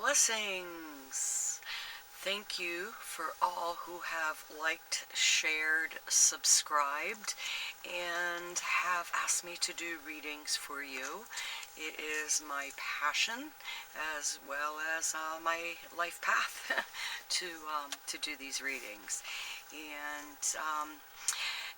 Blessings! Thank you for all who have liked, shared, subscribed, and have asked me to do readings for you. It is my passion as well as my life path to do these readings. And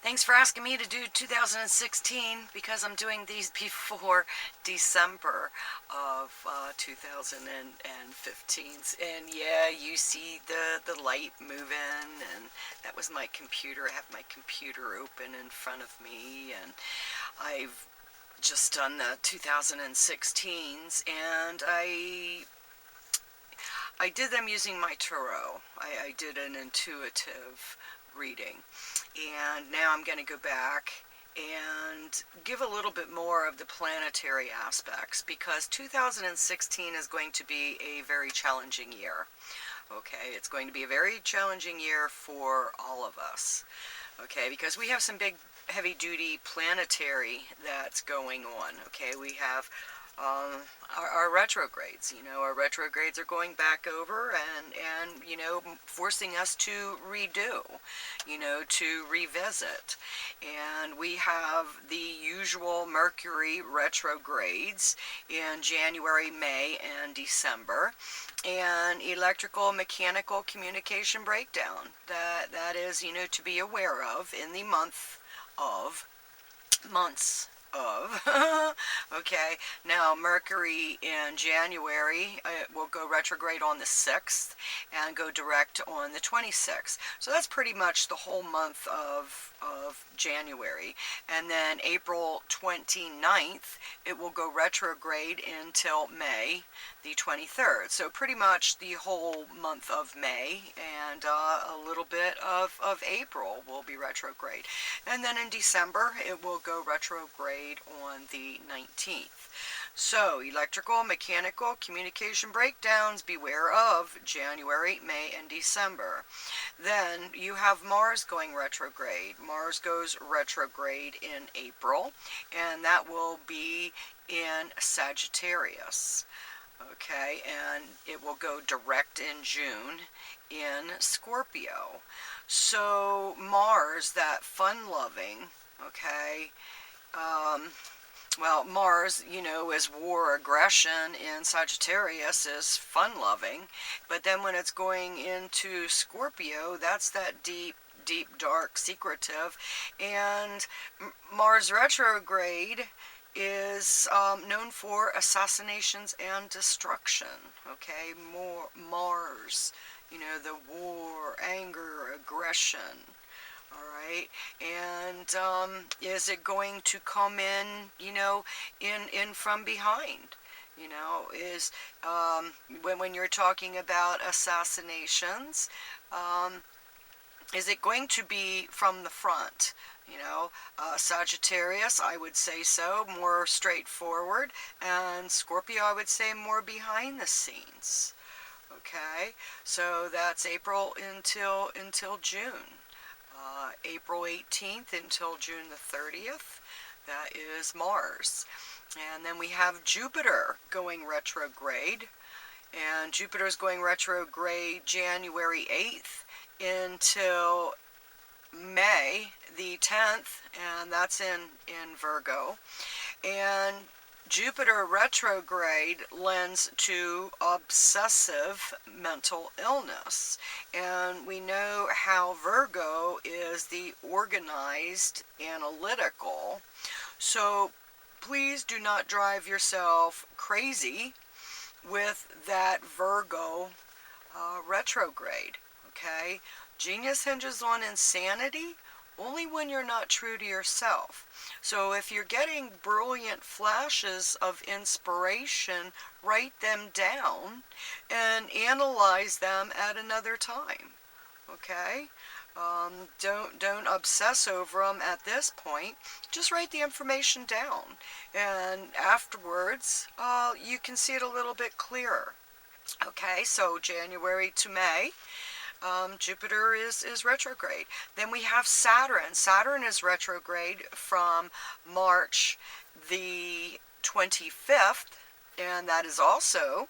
thanks for asking me to do 2016 because I'm doing these before December of 2015. And yeah, you see the light moving, and that was my computer. I have my computer open in front of me, and I've just done the 2016s, and I did them using my tarot. I did an intuitive reading, and now I'm going to go back and give a little bit more of the planetary aspects, because 2016 is going to be a very challenging year. Okay, it's going to be a very challenging year for all of us. Okay, because we have some big heavy duty planetary that's going on. Okay, we have our retrogrades. Our retrogrades are going back over and forcing us to redo, to revisit. And we have the usual Mercury retrogrades in January, May, and December, and electrical mechanical communication breakdown that is to be aware of in the months of okay, now Mercury in January will go retrograde on the 6th and go direct on the 26th. So that's pretty much the whole month of January. And then April 29th, it will go retrograde until May the 23rd. So pretty much the whole month of May and a little bit of April will be retrograde. And then in December, it will go retrograde on the 19th. So, electrical, mechanical, communication breakdowns, beware of January, May, and December. Then you have Mars going retrograde. Mars goes retrograde in April, and that will be in Sagittarius. Okay, and it will go direct in June in Scorpio. So Mars, that fun-loving, okay, well, Mars, is war, aggression, in Sagittarius is fun-loving, but then when it's going into Scorpio, that's that deep, dark, secretive, and Mars retrograde is known for assassinations and destruction. Okay, more Mars, the war, anger, aggression. All right, and is it going to come in, in from behind? Is when you're talking about assassinations, is it going to be from the front? Sagittarius, I would say so, more straightforward, and Scorpio, I would say more behind the scenes. Okay, so that's April until June. April 18th until June the 30th, that is Mars. And then we have Jupiter going retrograde, and Jupiter is going retrograde January 8th until May the 10th, and that's in Virgo. And Jupiter retrograde lends to obsessive mental illness. And we know how Virgo is the organized, analytical. So please do not drive yourself crazy with that Virgo retrograde. Okay? Genius hinges on insanity only when you're not true to yourself. So if you're getting brilliant flashes of inspiration, write them down and analyze them at another time. Okay? Don't obsess over them at this point. Just write the information down, and afterwards you can see it a little bit clearer. Okay, so January to May, Jupiter is retrograde. Then we have Saturn. Saturn is retrograde from March the 25th, and that is also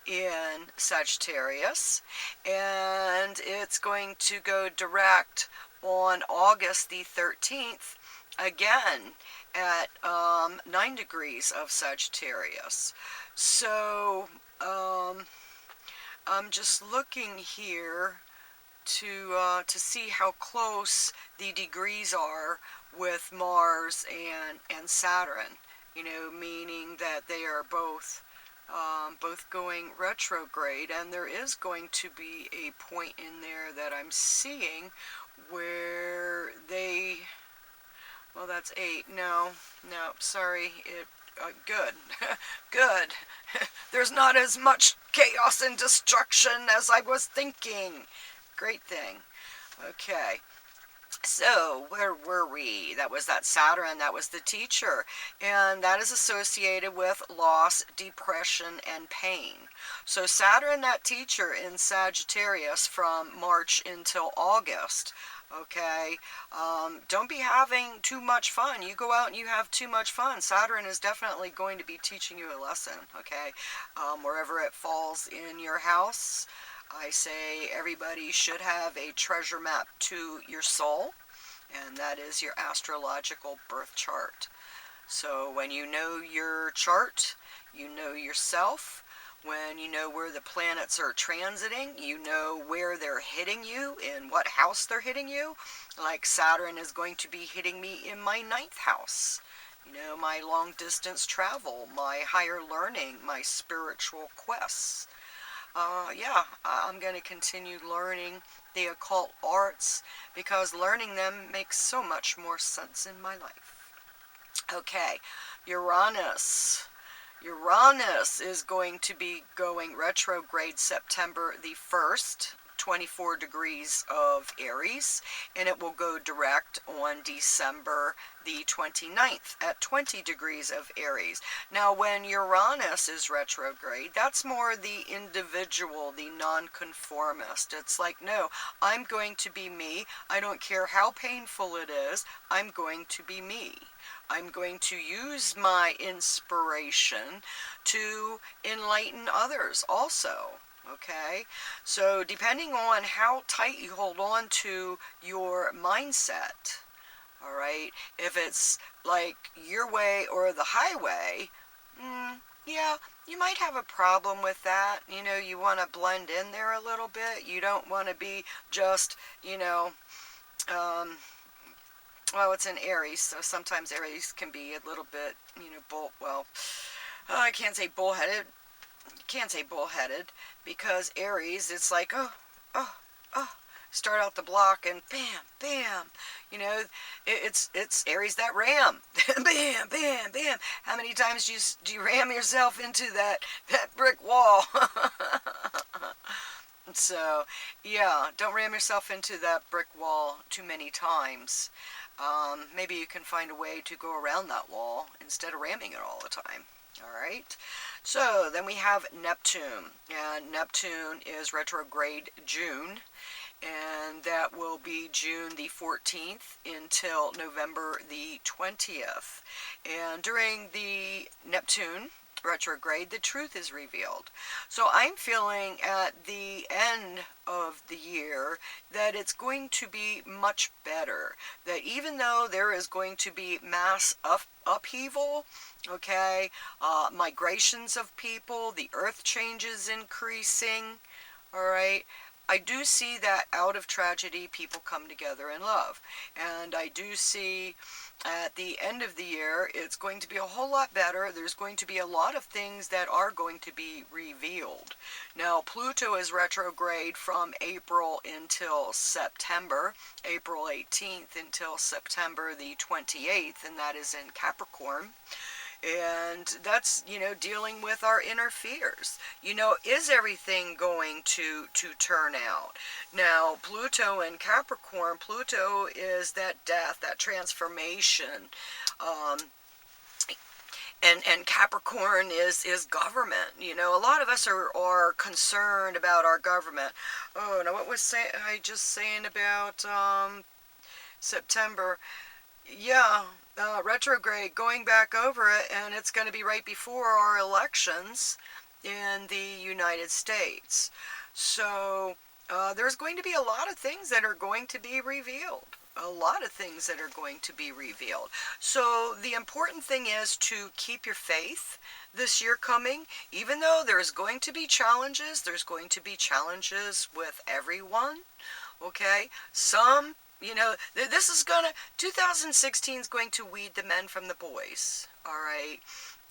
in Sagittarius, and it's going to go direct on August the 13th, again at 9 degrees of Sagittarius. So I'm just looking here to see how close the degrees are with Mars and Saturn. You know, meaning that they are both going retrograde, and there is going to be a point in there that I'm seeing where they, well, that's 8. No, no, sorry. Good, good. There's not as much chaos and destruction as I was thinking. Great thing. Okay. So, where were we? That was that Saturn, that was the teacher, and that is associated with loss, depression, and pain. So Saturn, that teacher in Sagittarius from March until August. Okay, don't be having too much fun. You go out and you have too much fun. Saturn is definitely going to be teaching you a lesson, okay? Wherever it falls in your house, I say everybody should have a treasure map to your soul, and that is your astrological birth chart. So when you know your chart, you know yourself. When you know where the planets are transiting, you know where they're hitting you, in what house they're hitting you. Like Saturn is going to be hitting me in my 9th house. You know, my long distance travel, my higher learning, my spiritual quests. Yeah, I'm going to continue learning the occult arts because learning them makes so much more sense in my life. Okay, Uranus. Uranus is going to be going retrograde September the 1st, 24 degrees of Aries, and it will go direct on December the 29th at 20 degrees of Aries. Now, when Uranus is retrograde, that's more the individual, the nonconformist. It's like, no, I'm going to be me. I don't care how painful it is. I'm going to be me. I'm going to use my inspiration to enlighten others also. Okay, so depending on how tight you hold on to your mindset, all right, if it's like your way or the highway, yeah, you might have a problem with that. You know, you want to blend in there a little bit. You don't want to be just, well, it's in Aries, so sometimes Aries can be a little bit, I can't say bullheaded. Can't say bullheaded because Aries, it's like, oh, oh, start out the block and bam, bam. You know, it's Aries that ram. Bam, bam, bam. How many times do you ram yourself into that brick wall? So, yeah, don't ram yourself into that brick wall too many times. Maybe you can find a way to go around that wall instead of ramming it all the time. All right. So then we have Neptune, and Neptune is retrograde June, and that will be June the 14th until November the 20th. And during the Neptune retrograde, the truth is revealed. So I'm feeling at the end of the year that it's going to be much better. That even though there is going to be mass upheaval, okay, migrations of people, the earth changes increasing, all right, I do see that out of tragedy people come together in love. And I do see at the end of the year it's going to be a whole lot better. There's going to be a lot of things that are going to be revealed. Now, Pluto is retrograde from April until September, April 18th until September the 28th, and that is in Capricorn. And that's, dealing with our inner fears. Is everything going to turn out? Now, Pluto and Capricorn, Pluto is that death, that transformation. And Capricorn is government. A lot of us are concerned about our government. Oh, now what was I just saying about September? Yeah, retrograde, going back over it, and it's going to be right before our elections. in the United States. So there's going to be a lot of things that are going to be revealed. A lot of things that are going to be revealed. So the important thing is to keep your faith this year coming. Even though there's going to be challenges, there's going to be challenges with everyone. Okay? Some, you know, this is gonna, 2016 is going to weed the men from the boys. All right?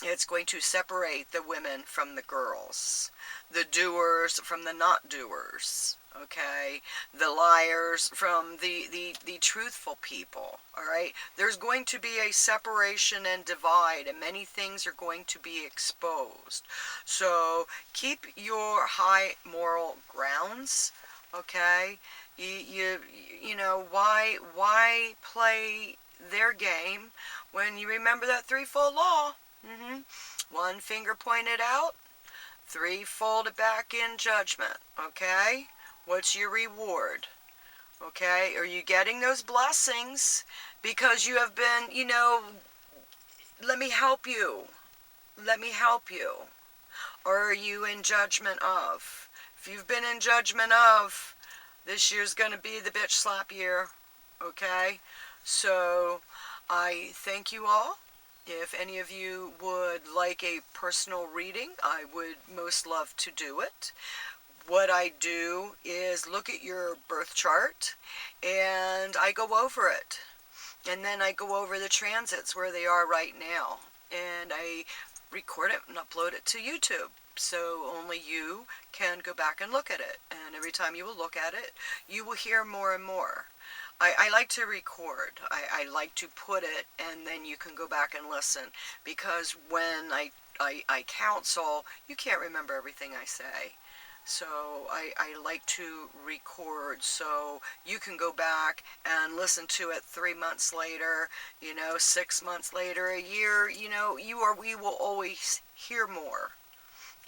It's going to separate the women from the girls, the doers from the not doers, okay, the liars from the truthful people, all right. There's going to be a separation and divide, and many things are going to be exposed. So keep your high moral grounds, okay. You know, why play their game when you remember that threefold law? One finger pointed out, three folded back in judgment. Okay? What's your reward? Okay? Are you getting those blessings because you have been, you know, let me help you. Let me help you. Or are you in judgment of? If you've been in judgment of, this year's going to be the bitch slap year. Okay? So, I thank you all. If any of you would like a personal reading, I would most love to do it. What I do is look at your birth chart and I go over it. And then I go over the transits where they are right now. And I record it and upload it to YouTube. So only you can go back and look at it. And every time you will look at it, you will hear more and more. I like to record. I like to put it, and then you can go back and listen. Because when I counsel, you can't remember everything I say. So I like to record so you can go back and listen to it 3 months later, you know, 6 months later, a year, you know, we will always hear more.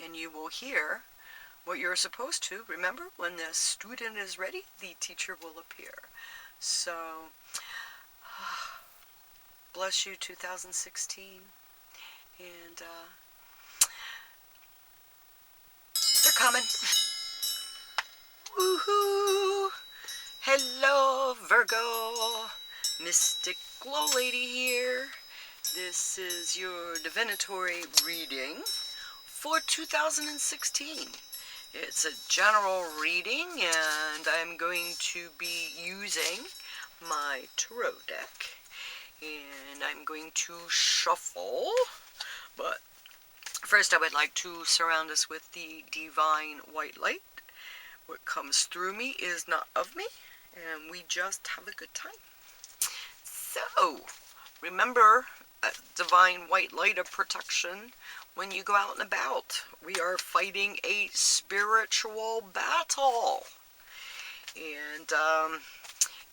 And you will hear what you're supposed to. Remember, when the student is ready, the teacher will appear. So, bless you 2016. And they're coming. Woohoo! Hello, Virgo. Mystic GLoLady here. This is your divinatory reading for 2016. It's a general reading, and I'm going to be using my tarot deck, and I'm going to shuffle, but first I would like to surround us with the divine white light. What comes through me is not of me, and we just have a good time. So, remember divine white light of protection when you go out and about. We are fighting a spiritual battle. And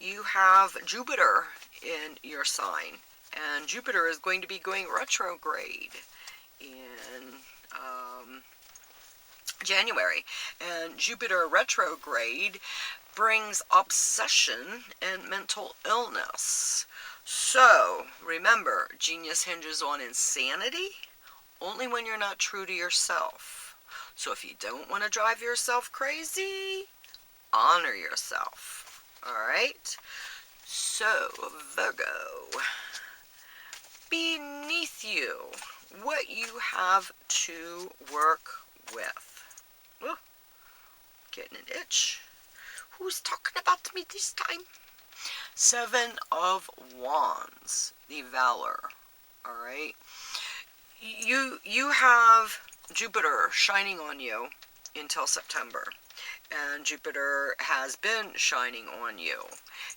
you have Jupiter in your sign. And Jupiter is going to be going retrograde in January. And Jupiter retrograde brings obsession and mental illness. So, remember, genius hinges on insanity only when you're not true to yourself. So if you don't want to drive yourself crazy, honor yourself. Alright? So, Virgo, beneath you, what you have to work with. Oh, getting an itch. Who's talking about me this time? Seven of Wands, the Valor. Alright? You have Jupiter shining on you until September. And Jupiter has been shining on you.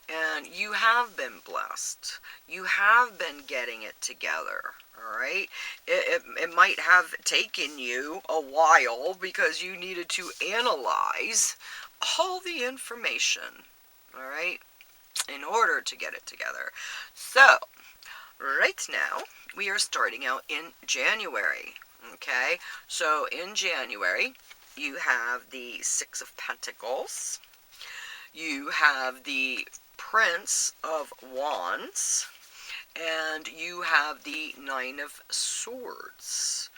And you have been blessed. You have been getting it together. Alright? It might have taken you a while because you needed to analyze all the information. Alright? In order to get it together. So, right now, we are starting out in January. Okay? So, in January, you have the Six of Pentacles. You have the Prince of Wands. And you have the Nine of Swords.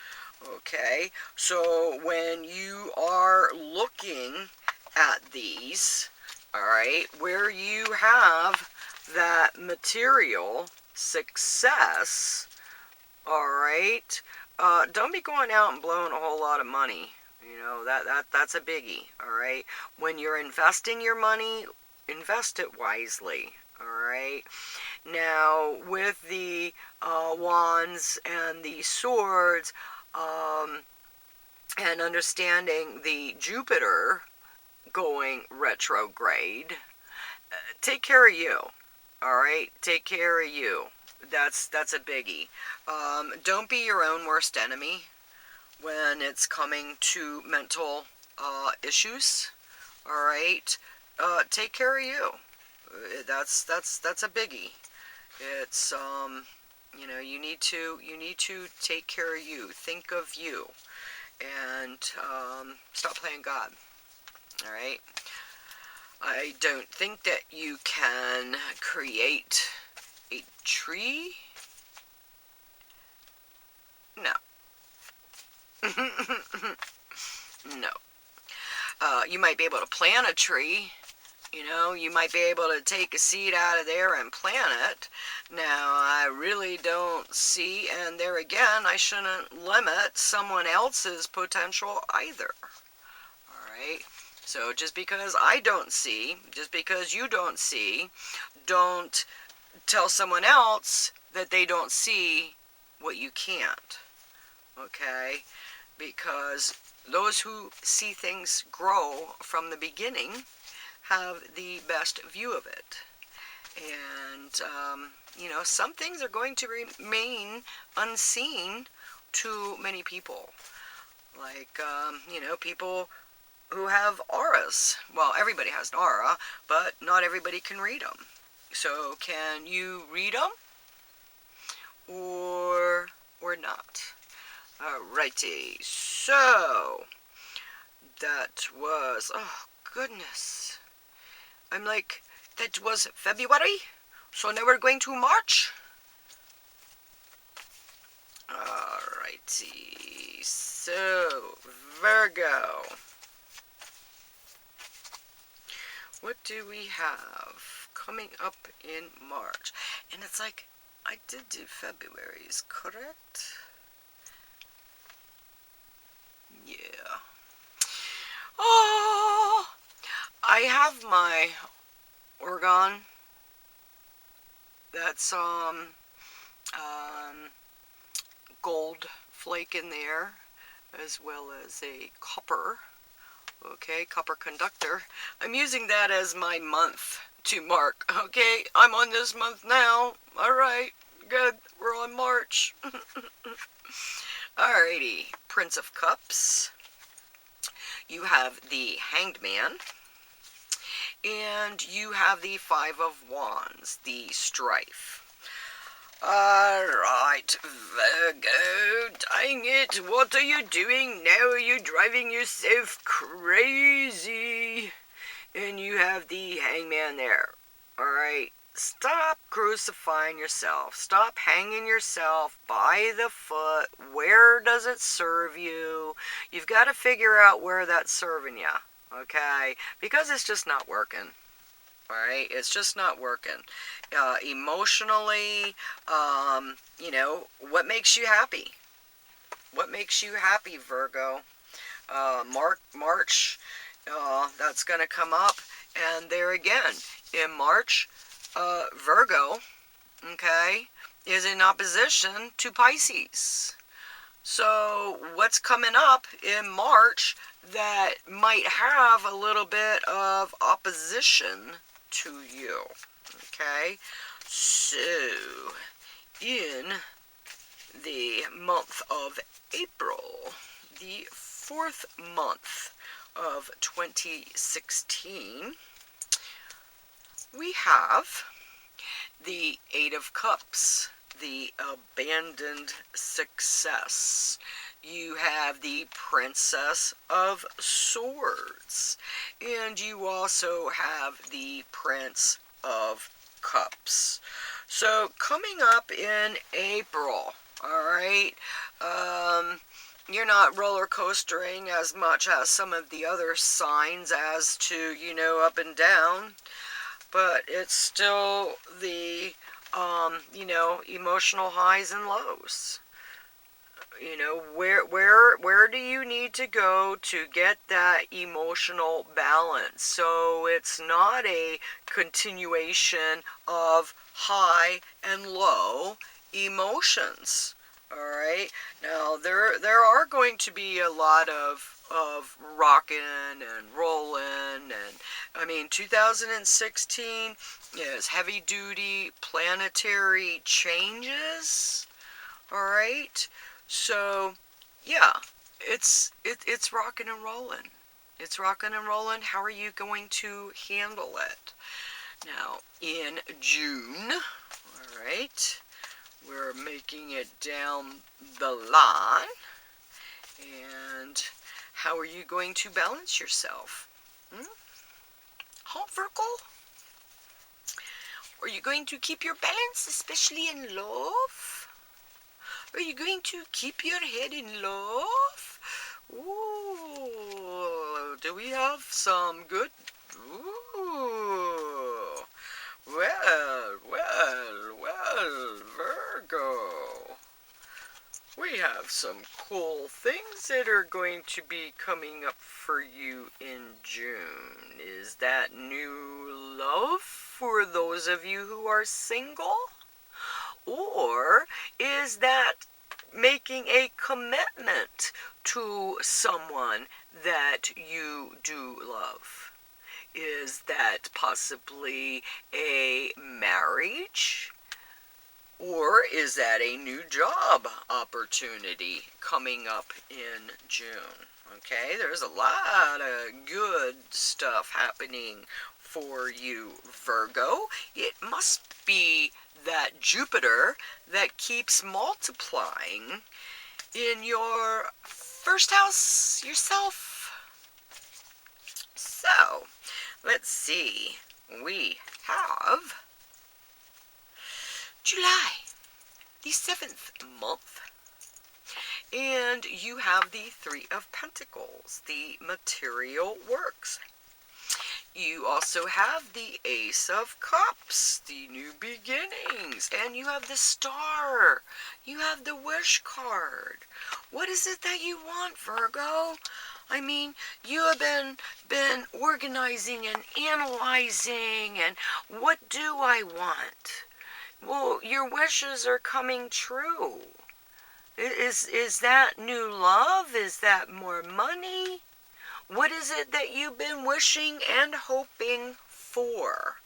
Okay, so when you are looking at these, all right, where you have that material success, all right, don't be going out and blowing a whole lot of money. You know, that's a biggie, all right? When you're investing your money, invest it wisely, all right? Now, with the wands and the swords, and understanding the Jupiter going retrograde, take care of you. All right, take care of you. That's a biggie. Don't be your own worst enemy when it's coming to mental issues. All right, take care of you. That's a biggie. It's you know, you need to take care of you. Think of you, and stop playing God. All right. I don't think that you can create a tree. No. No. You might be able to plant a tree. You know, you might be able to take a seed out of there and plant it. Now, I really don't see, and there again, I shouldn't limit someone else's potential either. All right? So just because I don't see, just because you don't see, don't tell someone else that they don't see what you can't. Okay? Because those who see things grow from the beginning have the best view of it. And, you know, some things are going to remain unseen to many people. Like, you know, people who have auras. Well, everybody has an aura, but not everybody can read them. So, can you read them? Or not? Alrighty, so that was, oh goodness, I'm like, that was February, so now we're going to March. Alrighty, so Virgo, what do we have coming up in March? And it's like, I did do February's, correct? Yeah. Oh, I have my orgone. That's gold flake in there, as well as a copper. Okay, copper conductor. I'm using that as my month to mark. Okay, I'm on this month now. All right, good. We're on March. Alrighty, Prince of Cups. You have the Hanged Man. And you have the Five of Wands, the Strife. Alright, Virgo, dang it, what are you doing now? Are you driving yourself crazy? And you have the Hangman there. Alright, stop crucifying yourself. Stop hanging yourself by the foot. Where does it serve you? You've got to figure out where that's serving you. Okay, because it's just not working. All right, it's just not working. Emotionally, you know, what makes you happy? What makes you happy, Virgo? March, that's going to come up. And there again, in March, Virgo, okay, is in opposition to Pisces. So what's coming up in March that might have a little bit of opposition to you? Okay, so in the month of April, the 4th month of 2016, we have the Eight of Cups, the abandoned success. You have the Princess of Swords, and you also have the Prince of Cups. So coming up in April, all right, you're not roller coastering as much as some of the other signs as to, you know, up and down, but it's still the, you know, emotional highs and lows. You know, where do you need to go to get that emotional balance? So it's not a continuation of high and low emotions. All right. Now there are going to be a lot of rocking and rolling, and I mean 2016 is heavy duty planetary changes. All right. So, yeah, it's rocking and rolling. It's rocking and rolling. How are you going to handle it? Now, in June, all right, we're making it down the line. And how are you going to balance yourself? Huh, Virgo? Are you going to keep your balance, especially in love? Are you going to keep your head in love? Ooh, do we have some good? Ooh, well, Virgo. We have some cool things that are going to be coming up for you in June. Is that new love for those of you who are single? Or is that making a commitment to someone that you do love? Is that possibly a marriage? Or is that a new job opportunity coming up in June? Okay, there's a lot of good stuff happening for you, Virgo. It must be that Jupiter that keeps multiplying in your first house yourself. So, let's see. We have July, the 7th month. And you have the Three of Pentacles, the material works. You also have the Ace of Cups, the new beginnings, and you have the Star. You have the Wish card. What is it that you want, Virgo? I mean, you have been organizing and analyzing, and what do I want? Well, your wishes are coming true. Is that new love? Is that more money? What is it that you've been wishing and hoping for?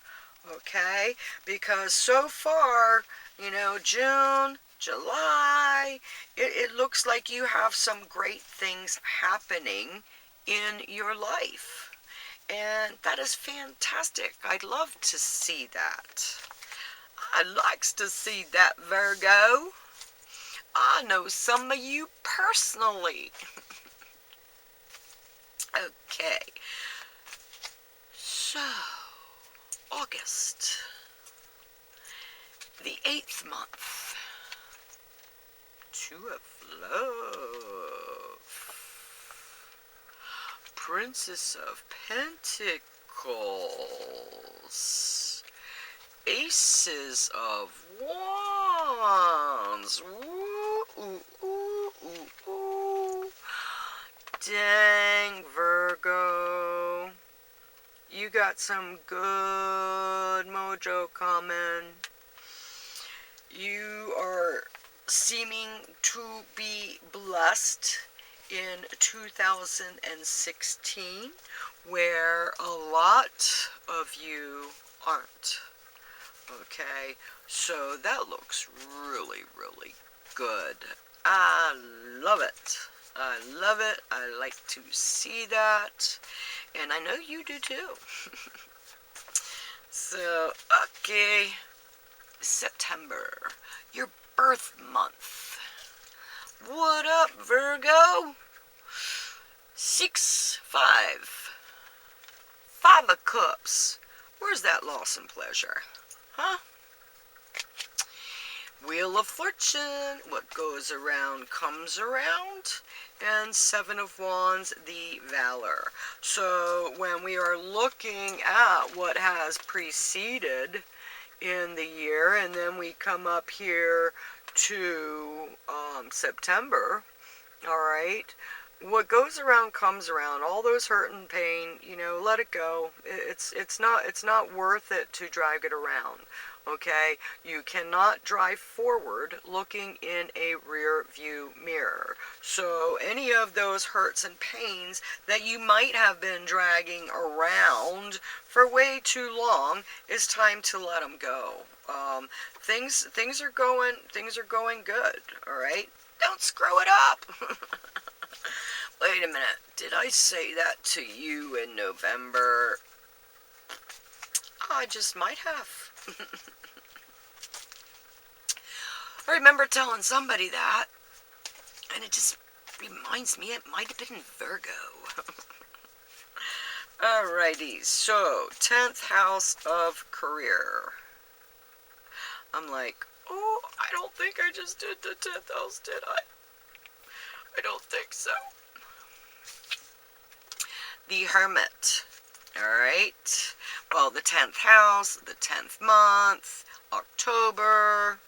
Okay? Because so far, you know, June, July, it looks like you have some great things happening in your life. And that is fantastic. I'd love to see that. I'd like to see that, Virgo. I know some of you personally. Okay. So, August, the 8th month. Two of Love. Princess of Pentacles. Aces of Wands. Ooh, ooh, ooh, ooh, ooh. Dang, Virgo. You got some good mojo coming. You are seeming to be blessed in 2016, where a lot of you aren't. Okay, so that looks really, really good. I love it. I love it. I like to see that. And I know you do too. So, okay. September, your birth month. What up, Virgo? 6, 5. 5 of Cups. Where's that loss and pleasure? Huh? Wheel of Fortune, what goes around comes around. And Seven of Wands, the Valor. So when we are looking at what has preceded in the year, and then we come up here to September, all right, what goes around comes around. All those hurt and pain, you know, let it go. It's not worth it to drag it around. Okay, you cannot drive forward looking in a rear view mirror. So any of those hurts and pains that you might have been dragging around for way too long, it's time to let them go. Things are going good. All right, don't screw it up. Wait a minute, did I say that to you in November? I just might have. I remember telling somebody that, and it just reminds me it might have been Virgo. Alrighty, so 10th house of career. I'm like, oh, I don't think I just did the 10th house, did I? I don't think so. The Hermit. Alright, well, the 10th house, the 10th month, October.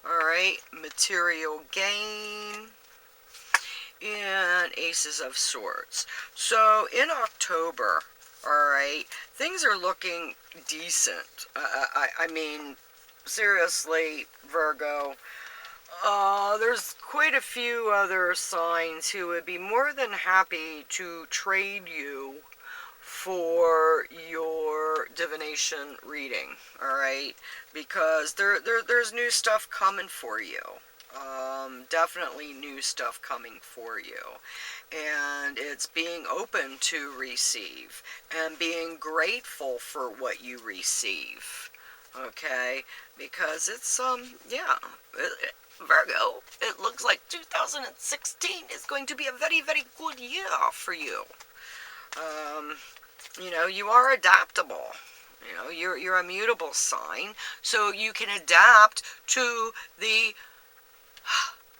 Alright, material gain, and Aces of Swords. So in October, alright, things are looking decent. I mean, seriously, Virgo, there's quite a few other signs who would be more than happy to trade you for your divination reading, all right? Because there's new stuff coming for you. Definitely new stuff coming for you. And it's being open to receive and being grateful for what you receive. Okay? Because it's, yeah, Virgo, it looks like 2016 is going to be a very, very good year for you. You know, you are adaptable. You know, you're a mutable sign, so you can adapt to the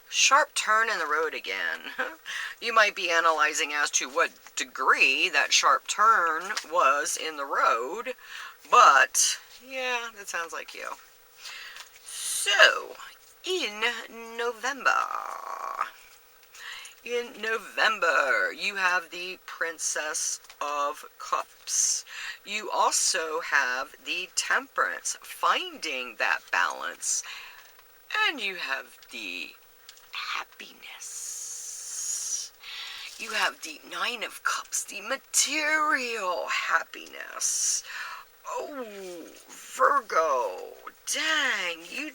sharp turn in the road again. You might be analyzing as to what degree that sharp turn was in the road, but yeah, that sounds like you. So, in November, you have the Princess of Cups. You also have the Temperance, finding that balance. And you have the Happiness. You have the Nine of Cups, the material happiness. Oh, Virgo, dang, you...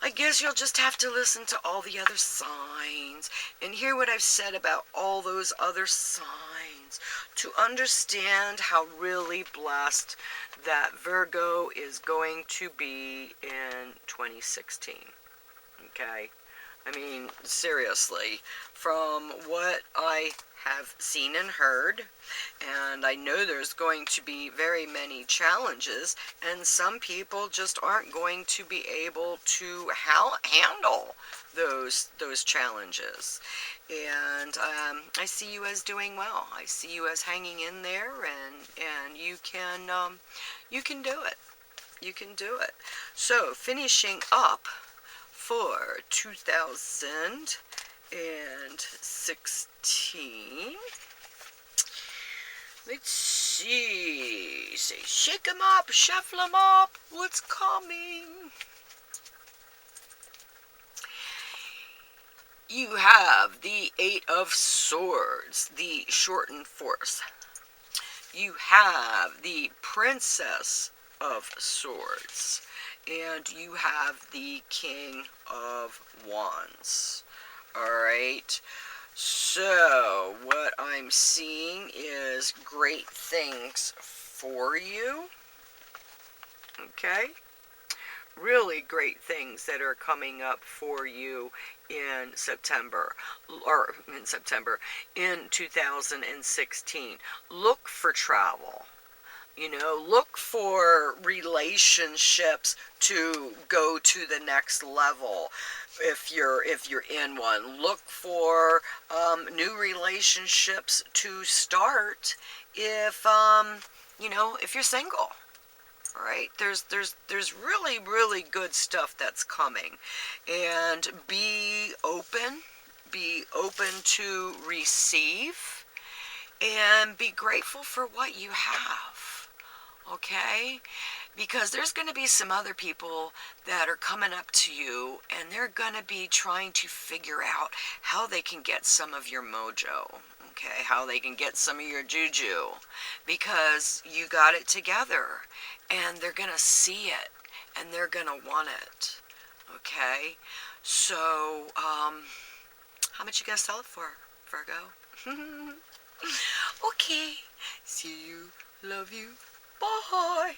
I guess you'll just have to listen to all the other signs and hear what I've said about all those other signs to understand how really blessed that Virgo is going to be in 2016. Okay? I mean, seriously, from what I have seen and heard, and I know there's going to be very many challenges, and some people just aren't going to be able to handle those challenges. And I see you as doing well. I see you as hanging in there, and you can do it. You can do it. So finishing up for 2016. Let's see. Say, shake 'em up, shuffle 'em up. What's coming? You have the Eight of Swords, the shortened force. You have the Princess of Swords. And you have the King of Wands. Alright. So, what I'm seeing is great things for you. Okay? Really great things that are coming up for you in September, in 2016. Look for travel. You know, look for relationships to go to the next level. If you're in one, look for new relationships to start. If you know, if you're single, all right, there's really good stuff that's coming, and be open to receive, and be grateful for what you have. Okay? Because there's going to be some other people that are coming up to you, and they're going to be trying to figure out how they can get some of your mojo. Okay? How they can get some of your juju. Because you got it together, and they're going to see it, and they're going to want it. Okay? So, how much you going to sell it for, Virgo? Okay. See you. Love you. Bye.